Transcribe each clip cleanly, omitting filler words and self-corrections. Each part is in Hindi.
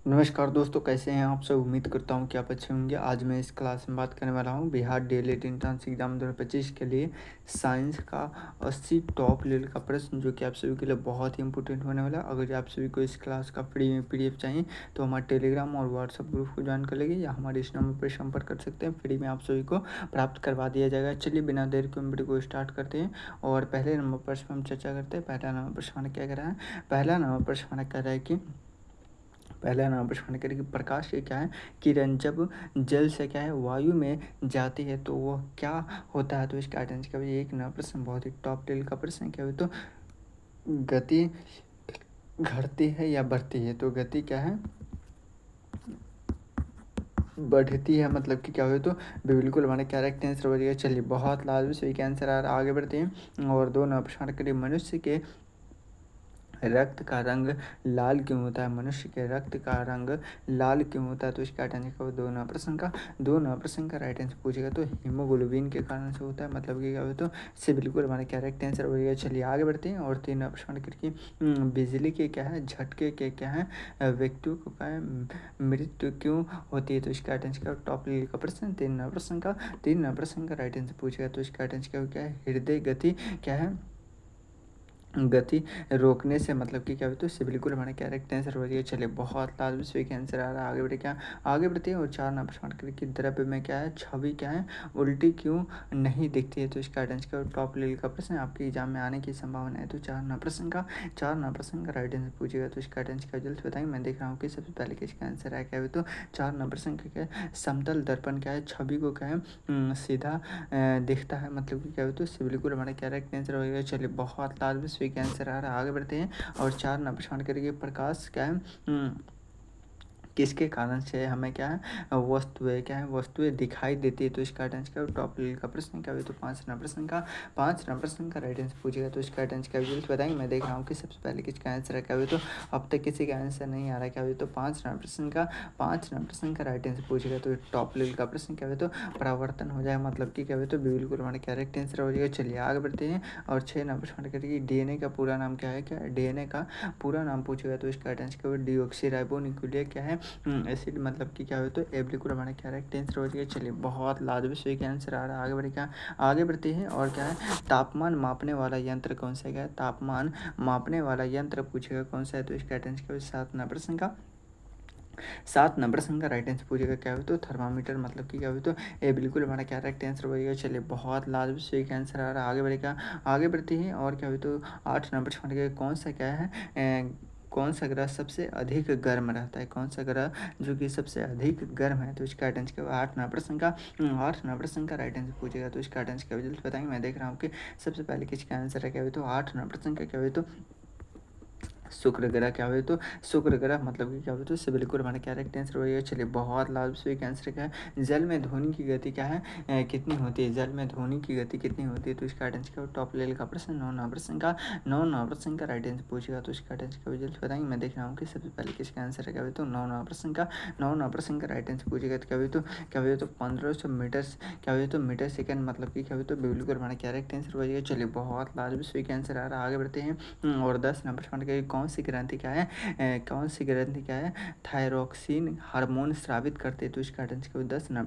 नमस्कार दोस्तों, कैसे हैं आप सब। उम्मीद करता हूँ कि आप अच्छे होंगे। आज मैं इस क्लास में बात करने वाला हूँ बिहार डीएलएड एंट्रेंस एग्जाम 2025 के लिए साइंस का 80 टॉप लेवल का प्रश्न, जो कि आप सभी के लिए बहुत ही इंपॉर्टेंट होने वाला है। अगर आप सभी को इस क्लास का फ्री में पीडीएफ चाहिए तो हमारे टेलीग्राम और व्हाट्सअप ग्रुप को ज्वाइन कर लेंगे या हमारे इस नंबर पर संपर्क कर सकते हैं। फ्री में आप सभी को प्राप्त करवा दिया जाएगा। चलिए बिना देर के वीडियो को स्टार्ट करते हैं और पहले नंबर पर हम चर्चा करते हैं। पहला नंबर पर सवाल क्या कह रहा है। पहला नंबर पर सवाल कह रहा है कि पहला नाम प्रश्न करें कि प्रकाश के क्या है किरण जब जल से क्या है वायु में जाती है तो वो क्या होता है। तो इसका आंसर क्या है। एक नया प्रश्न बहुत ही टॉप लेवल का प्रश्न क्या है। तो गति घटती है या बढ़ती है। तो गति क्या है बढ़ती है, मतलब कि क्या हुआ। तो बिल्कुल हमारा करेक्ट आंसर हो जाएगा। चलिए बहुत लाजमी सही का आंसर आ रहा है। आगे बढ़ते हैं और दो नया प्रश्न करिए। मनुष्य के रक्त का रंग लाल क्यों होता है। मनुष्य के रक्त का रंग लाल क्यों होता है। तो इसका राइट आंसर दो नंबर प्रश्न का राइट आंसर पूछेगा तो हीमोग्लोबिन के कारण से होता है, मतलब कि क्या हो। तो से बिल्कुल हमारा करेक्ट आंसर हो गया। चलिए आगे बढ़ते हैं और तीन नंबर प्रश्न करके बिजली के क्या है झटके के क्या है व्यक्तियों को क्या है मृत्यु क्यों होती है। तो इसका राइट आंसर टॉप लेवल का प्रश्न तीन नंबर प्रश्न का राइट आंसर पूछेगा। तो इसका राइट आंसर क्या है हृदय गति क्या है गति रोकने से, मतलब कि क्या होता है उससे बिल्कुल हमारा करेक्ट आंसर हो जाएगा। चलिए बहुत लाजमी सही का आंसर आ रहा है। आगे बढ़े क्या आगे बढ़ते हैं और चार नंबर प्रश्न करें कि द्रव्य में क्या है छवि क्या है उल्टी क्यों नहीं दिखती है। तो इसका आंसर क्या टॉप लेवल का प्रश्न आपके एग्जाम में आने की संभावना है। तो चार नंबर प्रश्न का राइट आंसर पूछेगा। तो इसका आंसर क्या जल्द बताएंगे। मैं देख रहा हूँ कि सबसे पहले किसका आंसर है क्या है। तो चार नंबर प्रश्न का क्या है समतल दर्पण क्या है छवि को क्या है सीधा दिखता है, मतलब कि क्या होता है उससे बिल्कुल हमारा करेक्ट आंसर होगा। चलिए बहुत लाजमी सही का आंसर आ रहा है। आगे बढ़ते हैं और चार नंबर प्रश्न करेंगे प्रकाश क्या है किसके कारण से हमें क्या है वस्तुएं दिखाई देती है। तो इसका आंसर क्या टॉप लेवल का प्रश्न क्या है। तो पाँच नंबर प्रश्न का राइट आंसर पूछेगा। तो इसका आंसर क्या जल्द बताएंगे। मैं देख रहा हूँ कि सबसे पहले किसका आंसर है क्या हुआ। तो अब तक किसी का आंसर नहीं आ रहा क्या हुआ। तो पाँच नंबर प्रश्न का राइट आंसर पूछेगा। तो टॉप लेवल का प्रश्न क्या हुआ। तो परावर्तन हो जाएगा, मतलब कि क्या हुआ। तो बिल्कुल हमारा करेक्ट आंसर हो जाएगा। चलिए आगे बढ़ते हैं और छः नंबर प्रश्न करिए डीएनए का पूरा नाम क्या है। क्या डीएनए का पूरा नाम पूछेगा। तो इसका आंसर क्या हुआ डीऑक्सी राइबो न्यूक्लियर क्या है एसिड, मतलब कि क्या हो। तो ए बिल्कुल हमारा करेक्ट आंसर हो जाएगा। चलिए बहुत लाजमी सही का आंसर आ रहा है। आगे बढ़ते हैं और क्या है तापमान मापने वाला यंत्र कौन सा है। तापमान मापने वाला यंत्र पूछेगा कौन सा है। तो इसका आंसर क्या सात नंबर प्रश्न का राइट आंसर पूछेगा क्या हो। तो थर्मामीटर, मतलब कि क्या हो। तो ये बिल्कुल हमारा करेक्ट आंसर होगा। चलिए बहुत लाजमी सही का आंसर आ रहा है। आगे बढ़ते हैं और क्या हो। तो आठ नंबर प्रश्न का कौन सा क्या है कौन सा ग्रह सबसे अधिक गर्म रहता है। कौन सा ग्रह जो कि सबसे अधिक गर्म है। तो इसका आंसर क्या आठ नंबर प्रश्न का राइट आंसर पूछेगा। तो इसका आंसर क्या जल्द बताएंगे। मैं देख रहा हूँ कि सबसे पहले किसका आंसर है क्या हुआ। तो आठ नंबर प्रश्न का क्या हुआ। तो शुक्र ग्रह क्या हुआ। तो शुक्र ग्रह, मतलब कि क्या हुआ। तो इससे बिल्कुल हमारा करेक्ट आंसर हो जाएगा। चलिए बहुत लाजमी आंसर क्या है जल में ध्वनि की गति क्या है कितनी होती है। जल में ध्वनि की गति कितनी होती है। तो इसका आंसर क्या टॉप लेवल का प्रश्न नौ नंबर प्रश्न का राइट आंसर पूछेगा। तो इसका आंसर क्या जल्द बताएंगे। मैं देख रहा हूँ कि सबसे पहले किसका आंसर है क्या हुआ। तो नौ नंबर प्रश्न का राइट आंसर पूछेगा। तो क्या हुआ। तो 1500 मीटर क्या हुआ। तो मीटर सेकंड, मतलब कि क्या हुआ। तो बिल्कुल हमारा करेक्ट आंसर हो जाएगा। चलिए बहुत लाजमी आंसर आ रहा है। आगे बढ़ते हैं और 10 नंबर प्रश्न का कौन सी ग्रंथि क्या है थायरोक्सिन हार्मोन स्रावित करते हैं। तो इसका आंसर 10 नंबर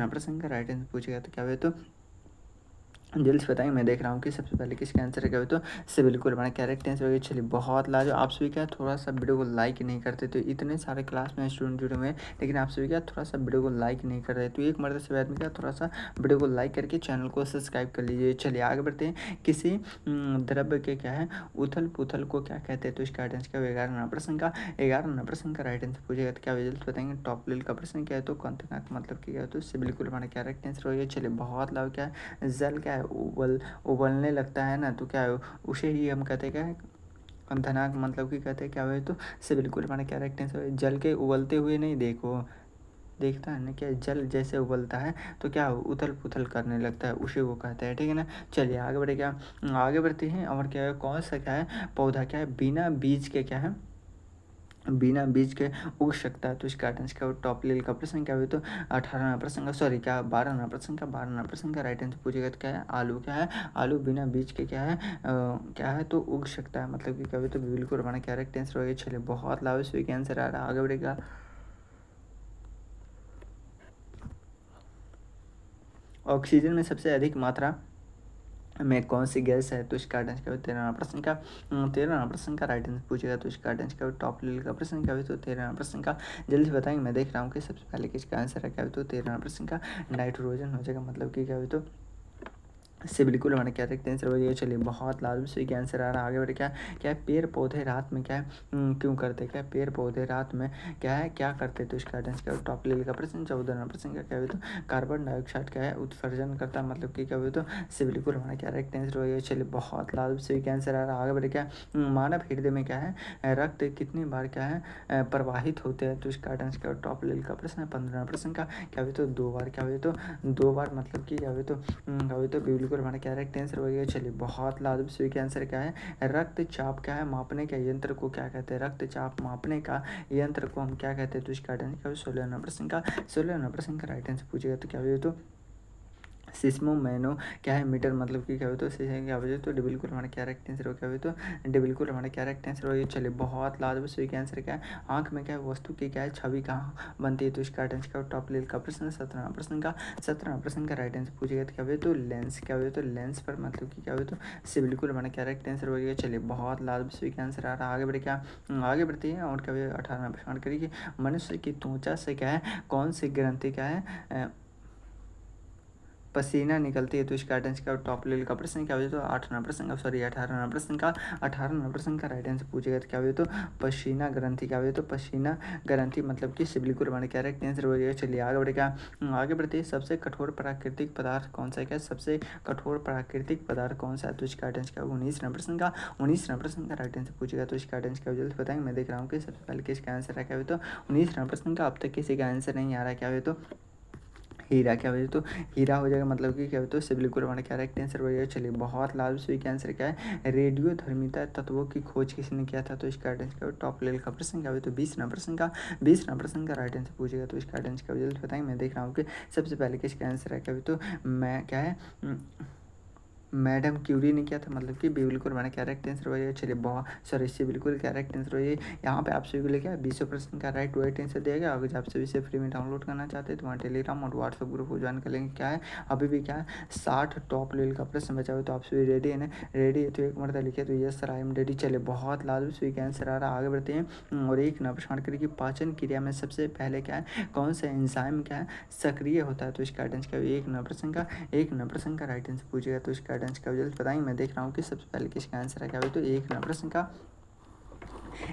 प्रश्न का राइट आंसर पूछेगा। तो क्या हुआ। तो जल्द से बताएंगे। मैं देख रहा हूँ कि सबसे पहले किसका आंसर है क्या हुआ। तो से बिल्कुल हमारा करेक्ट आंसर होगा। चलिए बहुत लाजो आप सभी क्या थोड़ा सा वीडियो को लाइक नहीं करते। तो इतने सारे क्लास में स्टूडेंट जुड़े हुए हैं लेकिन आप सभी क्या थोड़ा सा वीडियो को लाइक नहीं कर रहे। तो एक मर्द से बाद में क्या थोड़ा सा वीडियो को लाइक करके चैनल को सब्सक्राइब कर लीजिए। चलिए आगे बढ़ते हैं। किसी द्रव्य के क्या है उथल पुथल को क्या कहते हैं। तो इसका आंसर क्या होगा 11 नंबर प्रश्न का राइट आंसर पूछेगा। तो क्या जल्द बताएंगे। टॉप लेवल का प्रश्न क्या है। तो कंथनाक, मतलब कि क्या है। तो इससे बिल्कुल हमारा करेक्ट आंसर होगा। चलिए बहुत लाभ क्या है जल क्या है उबलने लगता है ना। तो क्या है उसे ही हम कहते हैं क्या है कंथनाक, मतलब कि कहते हैं क्या हुआ। तो से बिल्कुल हमारा करेक्ट आंसर जल के उबलते हुए नहीं देखता है ना क्या जल जैसे उबलता है तो क्या उथल पुथल करने लगता है उसे वो कहते हैं, ठीक है ना। चलिए आगे बढ़े क्या आगे बढ़ते हैं और क्या है कौन सा क्या है पौधा क्या है बिना बीज के क्या है बिना बीज के उग सकता है, तो इसका राइट आंसर क्या होगा? टॉप लेवल का प्रश्न क्या हुआ? तो 18वां प्रश्न का, सॉरी क्या 12वां प्रश्न का, 12वां प्रश्न का राइट आंसर पूछेगा तो क्या है? आलू क्या है? आलू बिना बीज के क्या है, क्या है तो उग सकता है, मतलब कि क्या हुआ? तो बिल्कुल हमारा क्या राइट आंसर होगा? चलिए बहुत लाभ इसका आंसर आ रहा है, आगे बढ़ेगा। ऑक्सीजन में सबसे अधिक मात्रा में कौन सी गैस है? तो इसका राइट आंसर क्या होगा? 13वां प्रश्न का, 13वां प्रश्न का राइट आंसर पूछेगा तो इसका राइट आंसर क्या होगा? टॉप लेवल का प्रश्न क्या होगा? तो 13वां प्रश्न का जल्दी से बताएंगे। मैं देख रहा हूँ कि सबसे पहले किसका आंसर है, क्या होगा? तो 13वां प्रश्न का नाइट्रोजन हो जाएगा, मतलब कि क्या होगा? तो इससे बिल्कुल हमारे क्या देखते हैं सर ये, चलिए बहुत लाजमी सही का आंसर आ रहा है, आगे बढ़े। क्या क्या है? पेड़ पौधे रात में क्या है, क्यों करते हैं? क्या पेड़ पौधे रात में क्या है, क्या करते हैं? तो इसका आंसर क्या? टॉप लेवल का प्रश्न। 14वां प्रश्न का क्या हुआ? तो कार्बन डाइऑक्साइड क्या है उत्सर्जन करता है, मतलब कि क्या हुआ? तो इससे बिल्कुल हमारा क्या राइट आंसर होगा। चलिए बहुत लाजमी सही का आंसर आ रहा है, आगे बढ़े। क्या मानव हृदय में क्या है, रक्त कितनी बार क्या है, प्रवाहित होते हैं? तो इसका आंसर क्या? टॉप लेवल का प्रश्न है। 15वां प्रश्न का क्या हुआ? तो 2 बार। क्या हुआ? तो 2 बार, मतलब कि क्या हुआ? तो अभी तो बिल्कुल हमारा क्या राइट आंसर हो गया। चलिए बहुत लाजवाब सही का आंसर क्या है? रक्तचाप क्या है मापने का यंत्र को क्या कहते हैं? रक्तचाप मापने का यंत्र को हम क्या कहते हैं? तो इसका राइट आंसर 16वां प्रश्न का, 16वां प्रश्न का राइट आंसर पूछेगा तो क्या हुआ? तो सिस्मो मैनो क्या है मीटर, मतलब कि क्या हुआ? तो क्या हुआ? तो बिल्कुल हमारा क्या राइट आंसर हो? क्या हुआ? तो बिल्कुल हमारा क्या राइट आंसर हो? चलिए बहुत लाजवाब सही का आंसर क्या है? आंख में क्या है वस्तु की क्या है छवि कहाँ बनती है? तो इसका राइट आंसर क्या? टॉप लेवल का प्रश्न। 17वां प्रश्न का, 17वां प्रश्न का राइट आंसर पूछेगा तो क्या हुआ? तो लेंस। क्या हुआ? तो लेंस पर, मतलब कि क्या हुआ? तो इससे बिल्कुल हमारा क्या राइट आंसर हो गया। चलिए बहुत लाजवाब सही का आंसर आ रहा है, आगे बढ़े। क्या आगे बढ़ते हैं और क्या हुआ? 18वां प्रश्न करिए। मनुष्य की त्वचा से क्या है, कौन सी ग्रंथि क्या है, पसीना निकलती है? तो इसका राइट आंसर क्या? टॉप लेवल का प्रश्न। क्या हुआ? तो 8वां प्रश्न का, सॉरी 18वां प्रश्न का, 18वां प्रश्न का राइट आंसर पूछेगा तो क्या हुआ? तो पसीना ग्रंथि। क्या हुआ? तो पसीना ग्रंथि, मतलब कि इससे बिल्कुल हमारे क्या राइट आंसर हो जाएगा। चलिए आगे बढ़े। क्या आगे बढ़ते हैं। सबसे कठोर प्राकृतिक पदार्थ कौन सा है? क्या सबसे कठोर प्राकृतिक पदार्थ कौन सा है? तो इसका राइट आंसर क्या होगा? 19वां प्रश्न का, 19वां प्रश्न का राइट आंसर पूछेगा तो इसका राइट आंसर क्या? जल्दी बताएंगे। मैं देख रहा हूँ कि सबसे पहले किसका आंसर है। क्या हुआ? तो 19वां प्रश्न का अब तक किसी का आंसर नहीं आ रहा है। क्या हुआ? तो हीरा। क्या वजह? तो हीरा हो जाएगा, मतलब कि क्या होता है? सिविल बिल्कुल हमारा क्या राइट आंसर हो जाएगा। चलिए बहुत लाभ से क्या आंसर क्या है? रेडियो धर्मिता तत्वों की खोज किसने किया था? तो इसका राइट आंसर क्या? टॉप लेवल का प्रश्न। क्या हुआ? तो 20वां प्रश्न का, 20वां प्रश्न का राइट आंसर पूछेगा तो इसका राइट आंसर क्या? जल्दी बताएंगे। मैं देख रहा हूँ कि सबसे पहले किसका आंसर है। क्या हुआ? तो मैं क्या है, मैडम क्यूरी ने किया था, मतलब कि बिल्कुल हमारा कैरेक्ट आंसर हो जाएगा। चलिए बहुत, सॉरी इससे बिल्कुल कैरेक्ट आंसर हो जाए। यहाँ पे आप सभी को लेकर 20% का राइट वाइट आंसर देगा। अगर आप सभी से फ्री में डाउनलोड करना चाहते हैं तो वहाँ टेलीग्राम और व्हाट्सअप ग्रुप को ज्वाइन कर लेंगे। क्या है अभी भी क्या है 60 टॉप लेवल का प्रश्न बचा हुआ, तो आप सभी रेडी है ना? रेडी है तो एक मरता लिखे तो yes sir I am ready. चलिए बहुत लाजमी सभी का आंसर आ रहा है, आगे बढ़ते हैं। और एक नंबर प्रश्न करिए कि पाचन क्रिया में सबसे पहले क्या है, कौन सा एंजाइम क्या है सक्रिय होता है? तो इसका आंसर क्या? एक नंबर प्रश्न का, एक नंबर प्रश्न का राइट आंसर पूछेगा तो इसका आंसर क्या? जल्दी बताएंगे। मैं देख रहा हूँ कि सबसे पहले किसका आंसर है। क्या हुआ? तो एक नंबर प्रश्न का,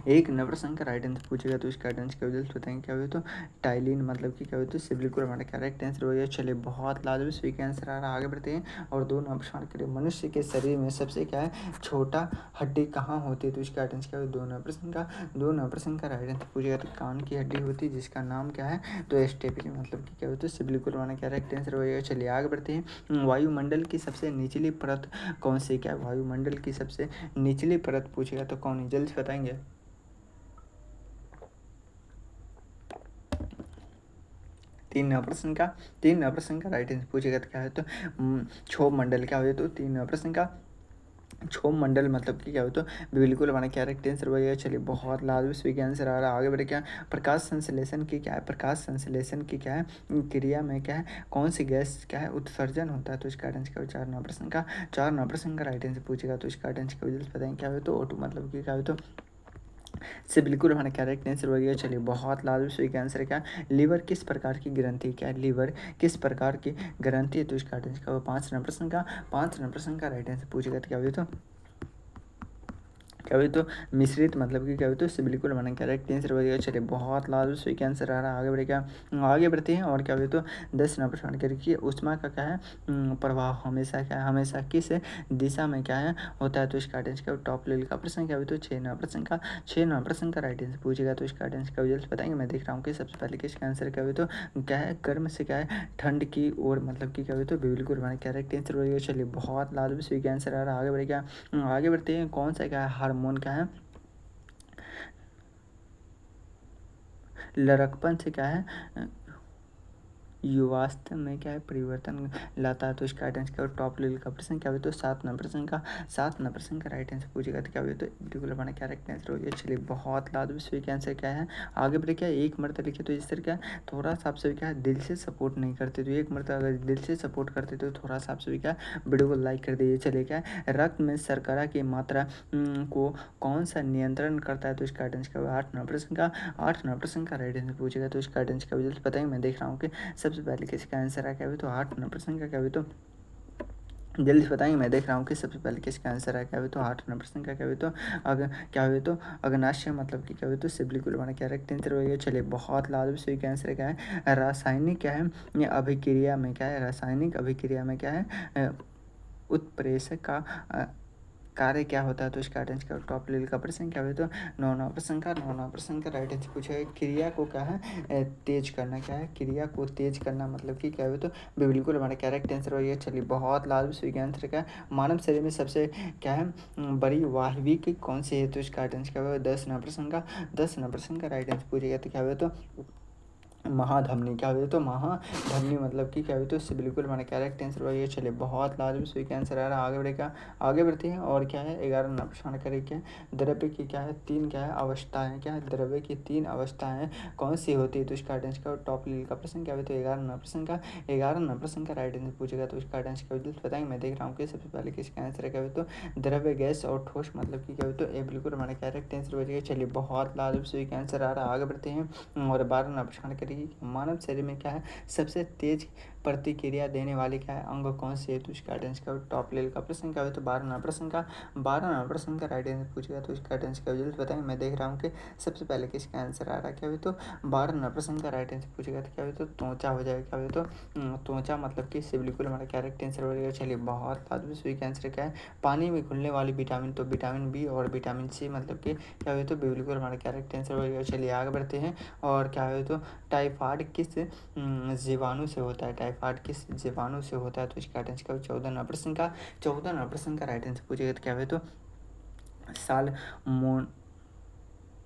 एक नंबर प्रश्न का राइट आंसर पूछेगा तो इसका आंसर क्या? जल्दी बताएंगे। क्या हुआ? तो टाइलिन, मतलब कि क्या हुआ? तो इससे बिल्कुल हमारा करेक्ट आंसर हो गया। चलिए बहुत लाजमी सही का आंसर आ रहा है, आगे बढ़ते हैं। और दो नंबर प्रश्न करिए। मनुष्य के शरीर में सबसे क्या है छोटा हड्डी कहाँ होती है? तो इसका आंसर क्या हुआ? दो नंबर प्रश्न का, दो नंबर प्रश्न का राइट आंसर पूछेगा तो कान की हड्डी होती है जिसका नाम क्या है? तो स्टेपनी, मतलब कि क्या होता है? इससे बिल्कुल हमारा करेक्ट आंसर हो जाएगा। चलिए आगे बढ़ते हैं। वायुमंडल की सबसे निचली परत कौन सी? क्या वायुमंडल की सबसे निचली परत पूछेगा तो कौन है? जल्दी बताएंगे। तीन प्रश्न का, तीन प्रश्न का राइट आंसर पूछेगा तो क्या है? तो क्षोभ मंडल। क्या हो? तो तीन प्रश्न का क्षोभ मंडल, मतलब कि क्या हो? तो बिल्कुल हमारा क्या राइट आंसर हो जाएगा। चलिए बहुत लाजमी सही आंसर आ रहा है, आगे बढ़े। क्या प्रकाश संश्लेषण की क्या है? प्रकाश संश्लेषण की क्या है क्रिया में क्या है कौन सी गैस क्या है उत्सर्जन होता है? तो इसका आंसर क्या? 4वां प्रश्न का, 4वां प्रश्न का राइट आंसर पूछेगा तो इसका आंसर क्या? जल्दी बताएंगे। क्या हो? तो O2, मतलब कि क्या हो? तो से बिल्कुल हमारा करेक्ट आंसर हो गया। चलिए बहुत लाजमी सही का आंसर क्या? लीवर किस प्रकार की ग्रंथि? क्या है लीवर किस प्रकार की ग्रंथि है? तो इसका आंसर क्या? 5वां प्रश्न का, 5वां प्रश्न का राइट आंसर पूछेगा तो क्या हुआ? तो क्या हुआ? तो मिश्रित, मतलब कि क्या हुआ? तो इससे बिल्कुल हमारा करेक्ट आंसर हो गया। चलिए बहुत लाजमी सही का आंसर आ रहा है, आगे बढ़े। क्या आगे बढ़ते हैं और क्या हुआ? तो 10वां प्रश्न करिए। ऊष्मा का क्या है प्रवाह हमेशा क्या है, हमेशा किस दिशा में क्या है होता है? तो इसका आंसर क्या? टॉप लेवल का प्रश्न। क्या हुआ? तो 6वां प्रश्न का, 6वां प्रश्न का राइट आंसर पूछेगा तो इसका आंसर क्या? जल्द बताएंगे। मैं देख रहा हूँ कि सबसे पहले किसका आंसर क्या हुआ? तो क्या है गर्म से क्या है ठंड की ओर, मतलब कि क्या हुआ? तो बिल्कुल हमारा करेक्ट आंसर हो गया। चलिए बहुत लाजमी सही का आंसर आ रहा है, आगे बढ़े। क्या? आगे बढ़ते हैं। कौन सा क्या है हार्मोन क्या है लड़कपन से क्या है युवावस्था में क्या है परिवर्तन लाता है। तो इसका राइट आंसर क्या हो, टॉप लेवल का प्रश्न क्या हो, तो 7 नंबर प्रश्न का राइट आंसर पूछेगा तो क्या हो, तो बिल्कुल हमारा क्या राइट आंसर हो गया। चलिए बहुत लाजवाब, सही का आंसर क्या है। आगे बढ़े, क्या एक मरतबा लिखे तो इस तरह क्या थोड़ा सा आपसे क्या है दिल से सपोर्ट नहीं करते, तो एक मरतबा अगर दिल से सपोर्ट करते तो थोड़ा सा आपसे क्या वीडियो को लाइक कर दीजिए। चलिए क्या रक्त में शर्करा की मात्रा को कौन सा नियंत्रण करता है, तो इसका राइट आंसर क्या होगा। 8 नंबर प्रश्न का राइट आंसर पूछेगा तो इसका राइट आंसर क्या होगा, पता है मैं देख रहा हूँ कि सबसे पहले किसका आंसर है क्या हुआ, तो 8 नंबर प्रश्न का क्या हुआ, तो जल्दी से बताएंगे। मैं देख रहा हूँ कि सबसे पहले किसका आंसर है क्या हुआ, तो 8 नंबर प्रश्न का क्या हुआ, तो अगर क्या हुआ, तो अग्नाशय मतलब कि क्या हुआ, तो सिबिलिकुल बना क्या रखते हैं हो गया। चलिए बहुत लाजवाब, सही का आंसर क्या है रासायनिक क्या है ये अभिक्रिया में क्या है, रासायनिक अभिक्रिया में क्या है उत्प्रेरक का कार्य क्या होता है, तो इसका राइट आंसर क्या टॉप लेवल का प्रश्न क्या हुआ, तो 9 नंबर प्रश्न का राइट आंसर पूछा है। क्रिया को क्या है तेज करना, क्या है क्रिया को तेज करना मतलब कि क्या हुआ, तो बिल्कुल हमारा करेक्ट आंसर हो गया। चलिए बहुत लाजवाब, सही का आंसर क्या है मानव शरीर में सबसे क्या है बड़ी वाहिनी कौन सी है, तो इसका राइट आंसर क्या हुआ, 10 नंबर प्रश्न का राइट आंसर पूछेगा तो क्या हुआ, तो महाधमनी क्या हुई, तो महाधमनी मतलब कि क्या हुई, तो इससे बिल्कुल हमारा करेक्ट आंसर हुआ ये। चलिए बहुत लाजवाब, सही का आंसर आ रहा है। आगे बढ़ेगा, आगे बढ़ते हैं और क्या है 11 नंबर प्रश्न करें क्या द्रव्य की क्या है तीन क्या है अवस्थाएं, क्या है द्रव्य की 3 अवस्थाएं कौन सी होती है, तो इसका राइट आंसर का टॉप लेवल का प्रश्न क्या हुआ, तो 11 नंबर प्रश्न का राइट आंसर पूछेगा तो इसका राइट आंसर क्या होगा, बताएंगे। मैं देख रहा हूँ कि सबसे पहले किसका आंसर है क्या हुआ, तो द्रव्य गैस और ठोस मतलब कि क्या हुआ, तो ये बिल्कुल हमारा करेक्ट आंसर हो जाएगा। चलिए बहुत लाजवाब, सही का आंसर आ रहा है। आगे बढ़ते हैं और 12 नंबर प्रश्न करेगी मानव शरीर में क्या है सबसे तेज प्रतिक्रिया देने वाले क्या है अंग कौन से है, तो इसका राइट आंसर का टॉप लेवल का प्रश्न क्या है, तो 12 नंबर प्रश्न का राइट आंसर पूछेगा तो इसका राइट आंसर क्या जल्द बताएंगे। मैं देख रहा हूँ कि सबसे पहले किसका आंसर आ रहा है क्या हुआ, तो 12 नंबर प्रश्न का राइट आंसर पूछेगा तो क्या हुआ, तो त्वचा हो जाएगा। क्या हुआ, तो त्वचा मतलब कि इससे बिल्कुल हमारा करेक्ट आंसर हो जाएगा। चलिए बहुत लाजवाब, सही का आंसर क्या है पानी में घुलने वाली विटामिन, तो विटामिन बी और विटामिन सी मतलब कि क्या हुआ, तो बिल्कुल हमारा करेक्ट आंसर हो जाएगा। चलिए आगे बढ़ते हैं और क्या हुआ, तो टाइफाइड किस जीवाणु से होता है, टाइफाइड किस जीवाणु से होता है, तो इसका राइट आंसर 14 नंबर प्रश्न का राइट आंसर पूछेगा तो क्या हुआ, तो साल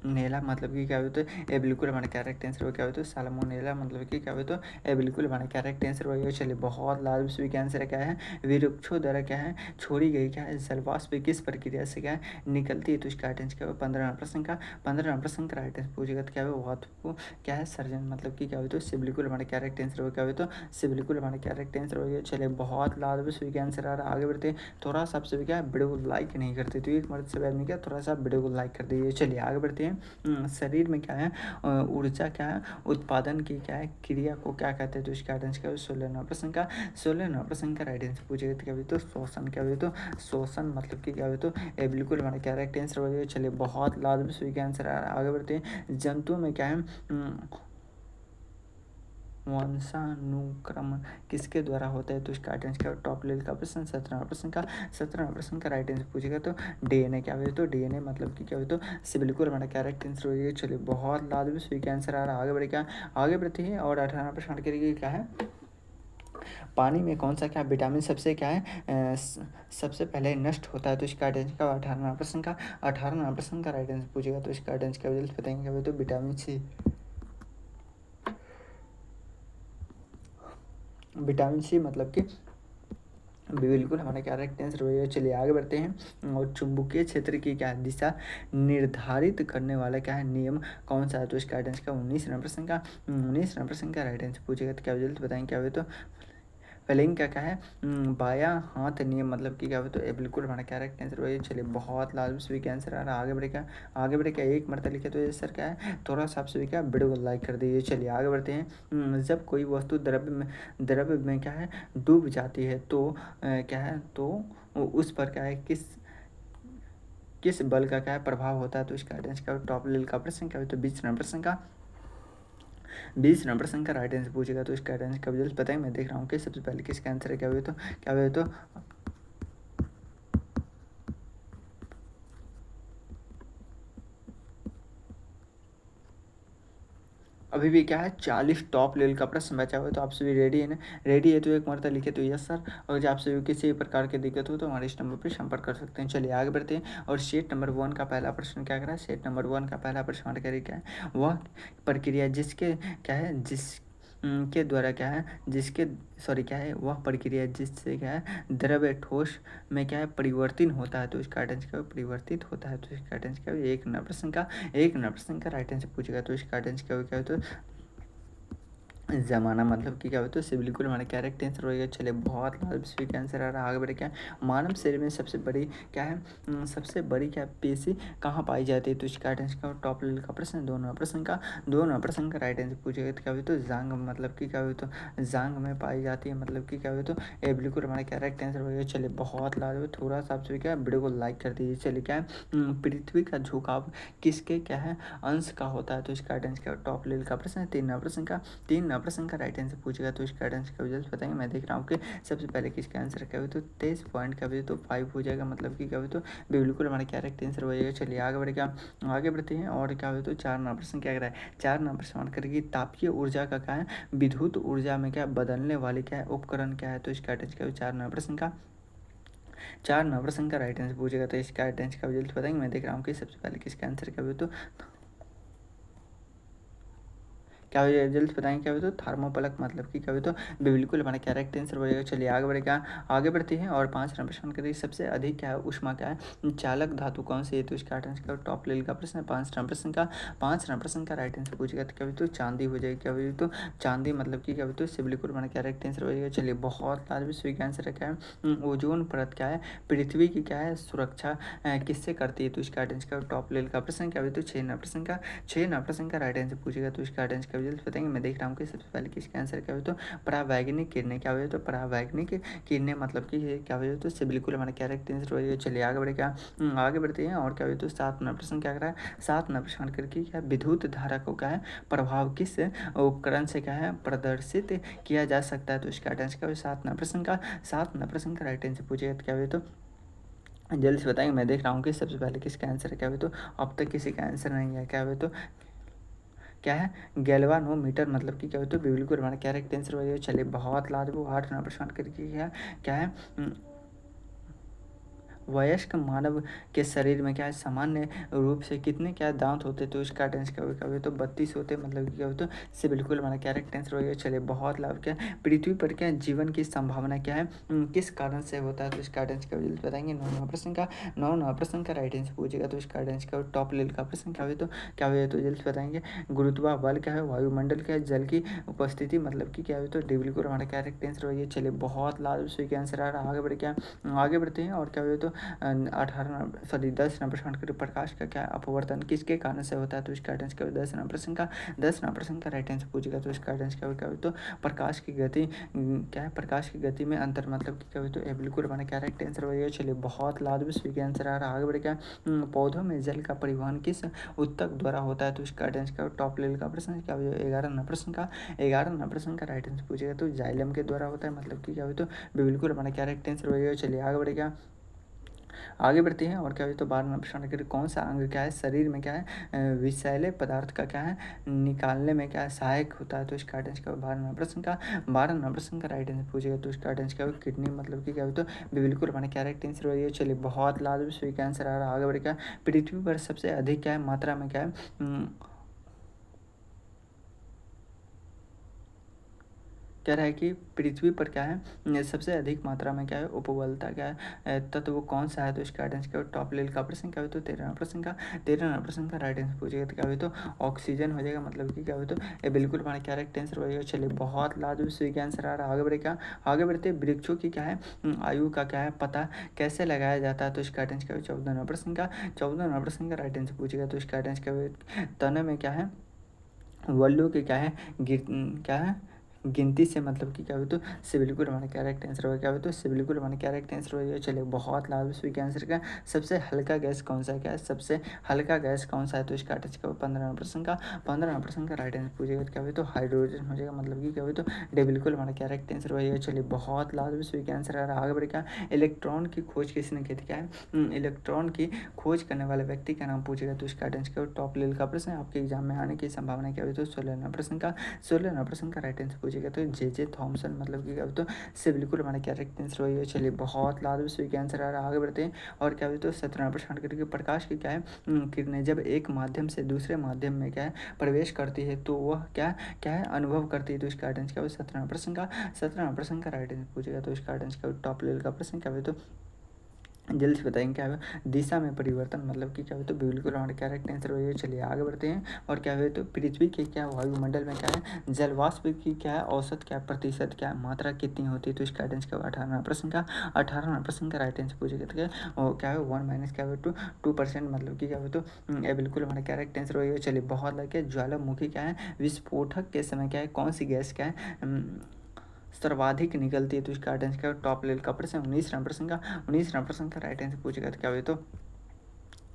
नेला मतलब कि क्या होता है ए बिल्कुल हमारा करेक्ट आंसर हो क्या होता है साल्मोनेला मतलब कि क्या होता है ए बिल्कुल हमारा करेक्ट आंसर हो गया। चलिए बहुत लाजवाब, सही का आंसर क्या है वृक्षों द्वारा क्या है छोड़ी गई क्या है जलवाष्प किस प्रक्रिया से क्या है निकलती है, तो इसका राइट आंसर क्या होगा 15 नंबर प्रश्न का राइट आंसर पूछेगा तो क्या होगा बहुत को क्या है सर्जन मतलब कि क्या होता है इससे बिल्कुल हमारा करेक्ट आंसर हो क्या होता है तो इससे बिल्कुल हमारा करेक्ट आंसर हो गया। चलिए बहुत लाजवाब, सही का आंसर आ रहा है। आगे बढ़ते थोड़ा सा आपसे भी क्या वीडियो को लाइक नहीं करते तो एक मर्द से आदमी क्या थोड़ा सा वीडियो को लाइक कर दीजिए। चलिए आगे बढ़ते हैं शरीर में क्या है ऊर्जा क्या है उत्पादन की क्या है क्रिया को क्या कहते हैं, तो इसका आंसर क्या है 16 नंबर प्रश्न का राइट आंसर पूछेगा तो क्या हुई, तो शोषण क्या हुई, तो शोषण मतलब कि क्या हुई, तो ये बिल्कुल हमारा करेक्ट आंसर हो जाएगा। चलिए बहुत लाजवाब, सही का आंसर आ रहा है। आगे बढ़ते हैं जंतुओं में क्या है वंशानुक्रमण किसके द्वारा होता है, तो इसका राइट आंसर क्या टॉप लेवल का प्रश्न 17 नंबर प्रश्न का राइट आंसर पूछेगा तो डीएनए क्या हुआ, तो डीएनए मतलब कि क्या हुआ, तो इससे बिल्कुल हमारा करेक्ट आंसर हो जाएगा। चलिए बहुत लाजवाब, सही का आंसर आ रहा है। आगे बढ़े क्या आगे बढ़ते हैं और 18 प्रश्न करेंगे क्या है पानी में कौन सा क्या विटामिन सबसे क्या है सबसे पहले नष्ट होता है, तो इसका राइट आंसर का 18 नंबर प्रश्न का राइट आंसर पूछेगा तो इसका राइट आंसर क्या बताएंगे क्या हुआ, तो विटामिन सी। विटामिन सी मतलब कि बिल्कुल हमारा क्या करेक्ट आंसर हो जाएगा। चलिए आगे बढ़ते हैं और चुंबकीय क्षेत्र की क्या दिशा निर्धारित करने वाला क्या है नियम कौन सा है, तो इसका राइट आंसर का 19 नंबर प्रश्न का राइट आंसर पूछेगा तो क्या जल्द बताएंगे क्या हुआ, तो फ्लेइंग का क्या है बायां हाथ नियम मतलब कि क्या हुआ, तो ये बिल्कुल हमारा करेक्ट आंसर हुआ। चलिए बहुत लाजवाब, सभी का आंसर आ रहा है। आगे बढ़ेगा एक मरतबा लिखे तो ये सर क्या है थोड़ा सा आप सभी क्या वीडियो को लाइक कर दीजिए। चलिए आगे बढ़ते हैं जब कोई वस्तु द्रव्य में क्या है डूब जाती है तो क्या है तो उस पर क्या है किस बल का क्या है प्रभाव होता है, तो इसका आंसर क्या टॉप लेवल का प्रश्न क्या हो, तो 20 नंबर प्रश्न का राइट आंसर पूछेगा तो इसका आंसर कब जल्द बताएं। मैं देख रहा हूँ कि सबसे पहले किसका आंसर है क्या हुआ, तो क्या हुआ, तो अभी भी क्या है 40 टॉप लेवल का प्रश्न बचा हुआ है, तो आप सभी रेडी है ना? रेडी है तो एक मरतबा लिखे तो यस सर। और जब आप सभी को किसी भी प्रकार की दिक्कत हो तो हमारे इस नंबर पर संपर्क कर सकते हैं। चलिए आगे बढ़ते हैं। और सेट नंबर 1 का पहला प्रश्न क्या कर रहा है? सेट नंबर 1 का पहला प्रश्न हमारे क्या है? वह प्रक्रिया जिसके क्या है जिस के द्वारा क्या है जिसके सॉरी क्या है वह प्रक्रिया जिससे क्या है द्रव्य ठोस में क्या है परिवर्तन होता है, तो इसका राइट आंसर क्या है? परिवर्तित होता है, तो इसका राइट आंसर क्या है? एक नंबर प्रश्न का राइट आंसर पूछेगा, तो इसका राइट आंसर क्या है? तो ज़माना मतलब कि क्या होता है? इससे बिल्कुल हमारा करेक्ट आंसर होएगा। चलिए बहुत लाभ स्वीक आंसर आ रहा है। आगे बढ़े क्या मानव शरीर में सबसे बड़ी क्या है सबसे बड़ी क्या पेशी कहाँ पाई जाती है, तो इसका राइट आंसर क्या है? टॉप लेवल का प्रश्न, दो नंबर प्रश्न का राइट आंसर पूछेगा तो क्या हुई? तो जांग मतलब कि क्या हुई? तो जांग में पाई जाती है, मतलब कि क्या हुई? तो ये बिल्कुल हमारा करेक्ट आंसर होएगा। चलिए बहुत लाभ, थोड़ा सा आपसे क्या वीडियो को लाइक कर दीजिए। चलिए क्या है पृथ्वी का झुकाव किसके क्या है अंश का होता है, तो इसका राइट आंसर क्या है? टॉप लेवल का प्रश्न है। तीन प्रश्न का राइट आंसर पूछेगा, तो इसका राइट आंसर का रिजल्ट बताएंगे। मैं देख रहा हूँ कि सबसे पहले किसका आंसर क्या हुआ? तो 23 पॉइंट का भी तो 5 हो जाएगा, मतलब कि क्या हुआ? तो बिल्कुल हमारा करेक्ट आंसर हो जाएगा। चलिए आगे बढ़ेगा, आगे बढ़ते हैं। और क्या हुआ? तो 4 नंबर प्रश्न क्या कर रहा है? 4 नंबर प्रश्न मान करेगी तापीय ऊर्जा का क्या है विद्युत ऊर्जा में क्या बदलने वाले क्या है उपकरण क्या है, तो इसका राइट आंसर क्या हुआ? 4 नंबर प्रश्न का राइट आंसर पूछेगा, तो इसका राइट आंसर का रिजल्ट बताएंगे। मैं देख रहा हूँ कि सबसे पहले किसका आंसर क्या हुआ? तो क्या हो जाएगा जल्द बताएंगे क्या हो? तो थर्मोपलक मतलब कि क्या हो? तो बिल्कुल हमारा करेक्ट आंसर हो जाएगा। चलिए आगे बढ़ेगा, आगे बढ़ते हैं। और 5 नंबर प्रश्न करिए सबसे अधिक क्या है उष्मा क्या है चालक धातु कौन सी है, तो इसका आंसर क्या टॉप लेवल का प्रश्न है। 5 नंबर प्रश्न का राइट आंसर पूछेगा तो क्या हो? तो चांदी हो जाएगी। क्या हो? तो चांदी मतलब कि क्या हो? तो इससे बिल्कुल हमारा करेक्ट आंसर हो जाएगा। चलिए बहुत लाजमी स्वीक आंसर क्या है? ओजोन परत क्या है पृथ्वी की क्या है सुरक्षा किससे करती है, तो इसका आंसर क्या टॉप लेवल का प्रश्न क्या हो? तो 6 नंबर प्रश्न का राइट आंसर पूछेगा, तो इसका आंसर क्या रिजल्ट बताएंगे। मैं देख रहा हूँ कि सबसे पहले किसका आंसर क्या हो? तो परावैज्ञानिक किरणें क्या हुई? तो परावैज्ञानिक किरणें मतलब कि क्या हुई? तो इससे बिल्कुल हमारा करेक्ट आंसर हो जाएगा। चलिए आगे बढ़े क्या आगे बढ़ते हैं। और क्या हुई? तो 7 नंबर प्रश्न क्या कर रहा है? 7 नंबर प्रश्न करके क्या विद्युत धारा को क्या है प्रभाव किस उपकरण से क्या है प्रदर्शित किया जा सकता है, तो इसका आंसर क्या हुआ? 7 नंबर प्रश्न का राइट आंसर पूछेगा तो क्या हुआ? तो जल्दी से बताएंगे। मैं देख रहा हूँ कि सबसे पहले किसका आंसर क्या हुआ? तो अब तक किसी का आंसर नहीं है। क्या हुआ? तो क्या है गैल्वानोमीटर मतलब कि क्या होता है बिल्कुल हमारा करेक्ट आंसर हो जाएगा। चलिए बहुत लाजवाब 8 नंबर प्रश्न करके क्या है वयस्क मानव के शरीर में क्या है सामान्य रूप से कितने क्या दांत होते हैं, तो इसका आंसर क्या होगा? तो 32 होते हैं, मतलब कि क्या होता है इससे बिल्कुल हमारा करेक्ट आंसर हो गया। चलिए बहुत लाभ क्या है पृथ्वी पर क्या जीवन की संभावना क्या है किस कारण से होता है, तो इसका आंसर क्या बताएंगे। 9 नंबर प्रश्न का राइट आंसर पूछेगा, तो इसका आंसर क्या टॉप लेवल का प्रश्न क्या हुआ? तो क्या हुआ? तो जल्द बताएंगे। गुरुत्वा बल क्या है वायुमंडल क्या है जल की उपस्थिति मतलब कि क्या हुआ? तो बिल्कुल हमारा करेक्ट आंसर हो गया। चलिए बहुत लाभ सही आंसर आ रहा है। आगे बढ़े क्या आगे बढ़ते हैं। और क्या हुआ? तो 10 नंबर प्रश्न का प्रकाश का क्या अपवर्तन किसके कारण से होता है, तो इसका आंसर क्या होगा? 10 नंबर प्रश्न का राइट आंसर पूछेगा, तो इसका आंसर क्या होगा? तो प्रकाश की गति क्या है प्रकाश की गति में अंतर मतलब कि क्या होगा? तो ये बिल्कुल हमारा करेक्ट आंसर हो जाएगा। चलिए बहुत लाजमी स्वीक आंसर आ रहा है। आगे बढ़े क्या पौधों में जल का परिवहन किस उत्तक द्वारा होता है, तो इसका आंसर क्या टॉप लेवल का प्रश्न क्या होगा? 11 नंबर प्रश्न का राइट आंसर पूछेगा, तो जाइलम के द्वारा होता है, मतलब कि क्या होगा? तो बिल्कुल हमारा करेक्ट आंसर हो जाएगा। चलिए आगे बढ़ेगा, आगे बढ़ते हैं। और क्या हुई? तो 12 नंबर प्रश्न करिए कौन सा अंग क्या है शरीर में क्या है विषैले पदार्थ का क्या है निकालने में क्या सहायक होता है, तो इसका आंसर क्या 12 नंबर प्रश्न का राइट आंसर पूछेगा, तो इसका आंसर क्या होगा? किडनी मतलब कि क्या हो? तो बिल्कुल हमारा करेक्ट आंसर हो जाएगा। चलिए बहुत लाजमी सही का आंसर आ रहा है। आगे बढ़े क्या पृथ्वी पर सबसे अधिक क्या है मात्रा में क्या है कह रहा है कि पृथ्वी पर क्या है सबसे अधिक मात्रा में क्या है उपबलता क्या है तत्व वो कौन सा है, तो इसका आंसर क्या टॉप लेवल का प्रश्न क्या हो? तो 13 प्रश्न का राइट आंसर पूछेगा, तो क्या हो? तो ऑक्सीजन हो जाएगा, मतलब कि क्या हो? तो ये बिल्कुल हमारा करेक्ट आंसर हो जाएगा। चलिए बहुत लाजवाब सही का आंसर आ रहा है। आगे बढ़े क्या आगे बढ़ते वृक्षों की क्या है आयु का क्या है पता कैसे लगाया जाता है, तो इसका आंसर क्या हो? 14 नंबर प्रश्न का राइट आंसर पूछेगा, तो इसका आंसर क्या हो? तने में क्या है वल्लू के क्या है गिर क्या है गिनती से मतलब कि क्या हुआ तो से बिल्कुल हमारा करेक्ट आंसर होगा। क्या हुआ तो से बिल्कुल हमारा करेक्ट आंसर होगा। चलिए बहुत लाभ इसके आंसर का सबसे हल्का गैस कौन सा है, क्या है सबसे हल्का गैस कौन सा है, तो इसका टच का 15% का 15% का राइट आंसर पूछेगा क्या हुआ तो हाइड्रोजन हो जाएगा। मतलब कि क्या हुआ तो डे बिल्कुल हमारा करेक्ट आंसर होगा। चलिए बहुत लाभ इसके आंसर आ रहा है। आगे बढ़ क्या इलेक्ट्रॉन की खोज किसने की थी, क्या है इलेक्ट्रॉन की खोज करने वाले व्यक्ति का नाम पूछेगा, तो इसका आंसर क्या टॉप लेवल का प्रश्न है, आपके एग्जाम में आने की संभावना क्या हुई तो 16 प्रश्न का राइट आंसर पूछेगा तो जे थॉमसन। मतलब कि क्या तो से बिल्कुल हमारा क्या राइट आंसर वही है। चलिए बहुत लाभ इसके आंसर आ रहा है। आगे बढ़ते हैं और क्या हुई तो 17% करके प्रकाश की क्या है किरणें जब एक माध्यम से दूसरे माध्यम में क्या है प्रवेश करती है तो वह क्या क्या है अनुभव करती है, तो इसका आंसर क्या हुआ 17% का राइट आंसर पूछेगा, तो इसका आंसर क्या टॉप लेवल का प्रश्न क्या हुआ तो जल्दी से बताएंगे क्या है दिशा में परिवर्तन। मतलब कि क्या हुआ तो बिल्कुल हमारा करेक्ट आंसर हो। चलिए आगे बढ़ते हैं और क्या हुआ तो पृथ्वी के क्या वायुमंडल में क्या है जलवाष्प की क्या है औसत क्या प्रतिशत क्या मात्रा कितनी होती है, तो इसका आंसर क्या 18% का राइट आंसर पूछेगा तो क्या और क्या है 1 माइनस क्या हुआ 2%। मतलब कि क्या हुआ तो ये बिल्कुल हमारा करेक्ट आंसर हो। चलिए बहुत लगे ज्वालामुखी क्या है विस्फोटक के समय क्या है कौन सी गैस क्या है सर्वाधिक निकलती है, तो इसका आंसर क्या टॉप लेवल का प्रश्न 19% का राइट आंसर पूछेगा तो क्या हुआ तो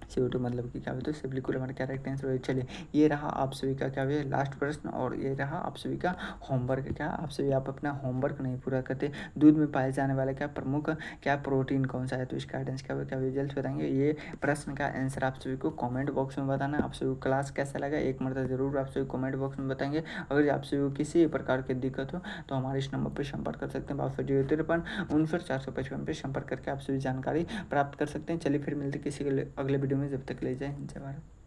CO2। मतलब कि क्या हुआ तो बिल्कुल हमारा करेक्ट आंसर हो। चलिए ये रहा आप सभी का क्या हुआ लास्ट प्रश्न और ये रहा आप सभी का होमवर्क। क्या आप सभी आप अपना होमवर्क नहीं पूरा करते, दूध में पाए जाने वाला क्या प्रमुख क्या प्रोटीन कौन सा है, तो इसका आंसर क्या हुआ जल्द बताएंगे। ये प्रश्न का आंसर आप सभी को कमेंट बॉक्स में बताना। आप सभी को क्लास कैसा लगा एक मरतबा जरूर आप सभी कमेंट बॉक्स में बताएंगे। अगर आप सभी को किसी प्रकार की दिक्कत हो तो हमारे इस नंबर पर संपर्क कर सकते हैं 6253 पर संपर्क करके आप सभी जानकारी प्राप्त कर सकते हैं। चलिए फिर मिलते किसी अगले वीडियो में, जब तक ले जाए जय भारत।